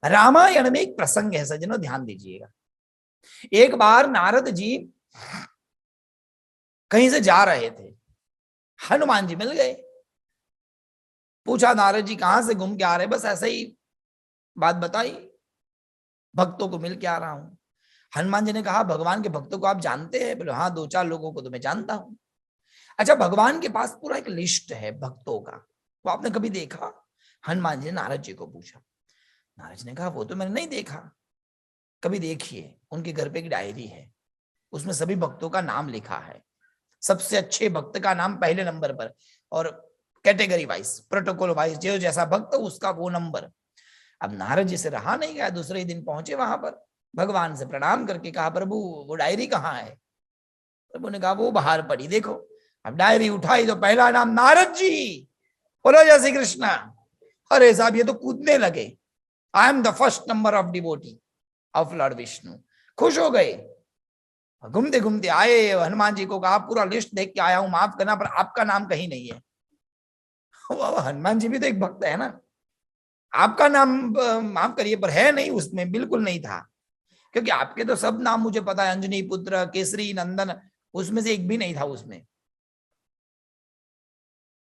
रामायण में एक प्रसंग है सज्जनों, ध्यान दीजिएगा। एक बार नारद जी कहीं से जा रहे थे, हनुमान जी मिल गए। पूछा नारद जी कहां से घूम के आ रहे? बस ऐसे ही बात बताई, भक्तों को मिल के आ रहा हूं। हनुमान जी ने कहा भगवान के भक्तों को आप जानते हैं? बोले हाँ, दो चार लोगों को तो मैं जानता हूं। अच्छा, भगवान के पास पूरा एक लिस्ट है भक्तों का, वो आपने कभी देखा? हनुमान जी ने नारद जी को पूछा। नारद जी ने कहा वो तो मैंने नहीं देखा। कभी देखिए, उनके घर पे एक डायरी है, उसमें सभी भक्तों का नाम लिखा है, सबसे अच्छे भक्त का नाम पहले नंबर पर, और कैटेगरी वाइज, प्रोटोकॉल वाइज, जो जैसा भक्त उसका वो नंबर। अब नारद जी से रहा नहीं गया, दूसरे दिन पहुंचे वहां पर, भगवान से प्रणाम करके कहा प्रभु वो डायरी कहाँ है? प्रभु ने कहा वो बाहर पड़ी देखो। अब डायरी उठाई तो पहला नाम नारद जी। बोलो जय श्री कृष्ण। अरे साहब ये तो कूदने लगे, I am the first number of devotee of Lord Vishnu. खुश हो गए, घूमते घूमते आए, हनुमान जी को कहा पूरा लिस्ट देख के आया हूं, माफ करना पर आपका नाम कहीं नहीं है। हनुमान जी भी तो एक भक्त है ना, आपका नाम माफ करिए पर है नहीं उसमें, बिल्कुल नहीं था, क्योंकि आपके तो सब नाम मुझे पता है, अंजनी पुत्र, केसरी नंदन, उसमें से एक भी नहीं था उसमें।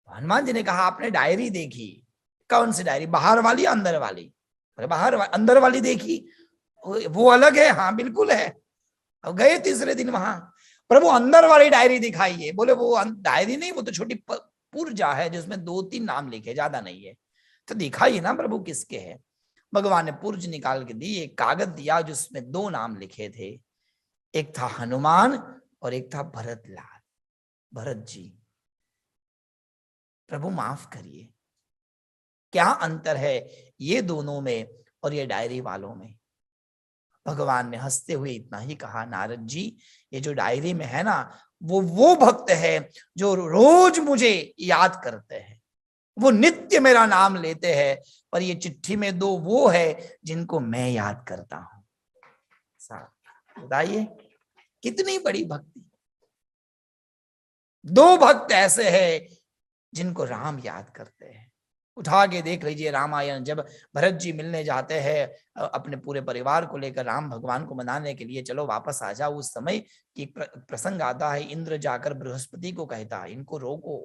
हनुमान जी ने कहा आपने डायरी देखी? कौन सी डायरी, बाहर वाली अंदर वाली? अरे बाहर अंदर वाली देखी, वो अलग है। हाँ बिल्कुल है। अब गए तीसरे दिन वहां, प्रभु अंदर वाली डायरी दिखाइए। बोले वो डायरी नहीं, वो तो छोटी पुर्जा है जिसमें 2-3 नाम लिखे, ज्यादा नहीं है। तो दिखाइए ना प्रभु किसके है। भगवान ने पुर्ज निकाल के दी, एक कागज दिया जिसमें 2 नाम लिखे थे, एक था हनुमान और एक था भरत लाल, भरत जी। प्रभु माफ करिए, क्या अंतर है ये दोनों में और ये डायरी वालों में? भगवान ने हंसते हुए इतना ही कहा नारद जी, ये जो डायरी में है ना, वो भक्त है जो रोज मुझे याद करते हैं, वो नित्य मेरा नाम लेते हैं, पर ये चिट्ठी में 2 वो है जिनको मैं याद करता हूं। बताइए कितनी बड़ी भक्ति। 2 भक्त ऐसे हैं जिनको राम याद करते हैं। उठा के देख लीजिए रामायण, जब भरत जी मिलने जाते हैं अपने पूरे परिवार को लेकर राम भगवान को मनाने के लिए, चलो वापस आ जाओ, उस समय एक प्रसंग आता है, इंद्र जाकर बृहस्पति को कहता है इनको रोको।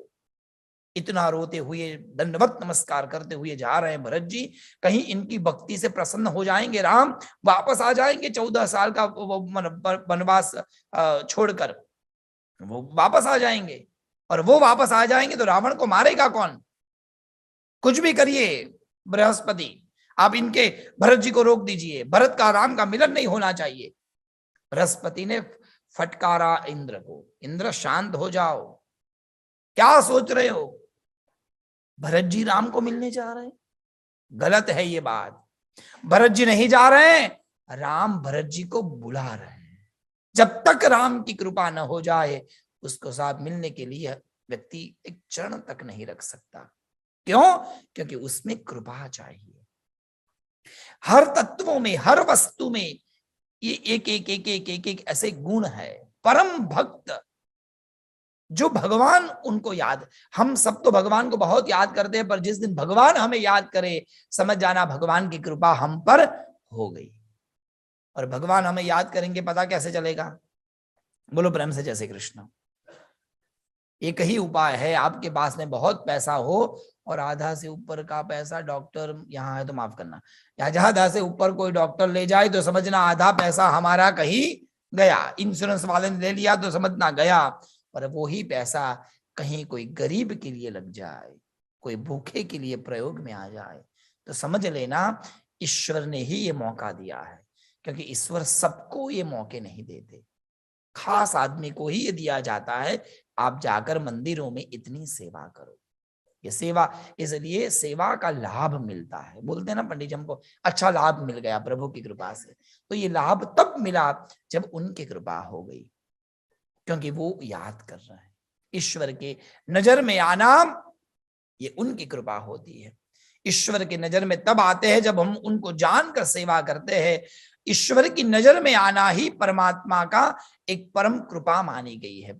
इतना रोते हुए, दंडवत नमस्कार करते हुए जा रहे हैं भरत जी, कहीं इनकी भक्ति से प्रसन्न हो जाएंगे राम, वापस आ जाएंगे 14 साल का वनवास छोड़कर, वो वापस आ जाएंगे। और वो वापस आ जाएंगे तो रावण को मारेगा कौन? कुछ भी करिए बृहस्पति, आप इनके भरत जी को रोक दीजिए, भरत का राम का मिलन नहीं होना चाहिए। बृहस्पति ने फटकारा इंद्र को, इंद्र शांत हो जाओ, क्या सोच रहे हो? भरत जी राम को मिलने जा रहे हैं, गलत है ये बात। भरत जी नहीं जा रहे हैं, राम भरत जी को बुला रहे हैं। जब तक राम की कृपा न हो जाए उसको साथ मिलने के लिए व्यक्ति एक क्षण तक नहीं रख सकता। क्यों? क्योंकि उसमें कृपा चाहिए। हर तत्वों में, हर वस्तु में ये एक ऐसे गुण है। परम भक्त जो भगवान उनको याद, हम सब तो भगवान को बहुत याद करते हैं, पर जिस दिन भगवान हमें याद करे, समझ जाना भगवान की कृपा हम पर हो गई। और भगवान हमें याद करेंगे पता कैसे चलेगा? बोलो प्रेम से जय श्री कृष्ण। एक ही उपाय है, आपके पास में बहुत पैसा हो और आधा से ऊपर का पैसा डॉक्टर, यहाँ है तो माफ करना, आधा से ऊपर कोई डॉक्टर ले जाए तो समझना आधा पैसा हमारा कहीं गया, इंश्योरेंस वाले ने ले लिया तो समझना गया। पर वो ही पैसा कहीं कोई गरीब के लिए लग जाए, कोई भूखे के लिए प्रयोग में आ जाए, तो समझ लेना ईश्वर ने ही ये मौका दिया है। क्योंकि ईश्वर सबको ये मौके नहीं देते, खास आदमी को ही ये दिया जाता है, आप जाकर मंदिरों में इतनी सेवा करो। ये सेवा, इसलिए सेवा का लाभ मिलता है। बोलते हैं ना पंडित जी हमको अच्छा लाभ मिल गया प्रभु की कृपा से, तो ये लाभ तब मिला जब उनकी कृपा हो गई, क्योंकि वो याद कर रहे हैं। ईश्वर के नजर में आना ये उनकी कृपा होती है। ईश्वर की नजर में तब आते हैं जब हम उनको जानकर सेवा करते हैं। ईश्वर की नजर में आना ही परमात्मा का एक परम कृपा मानी गई है।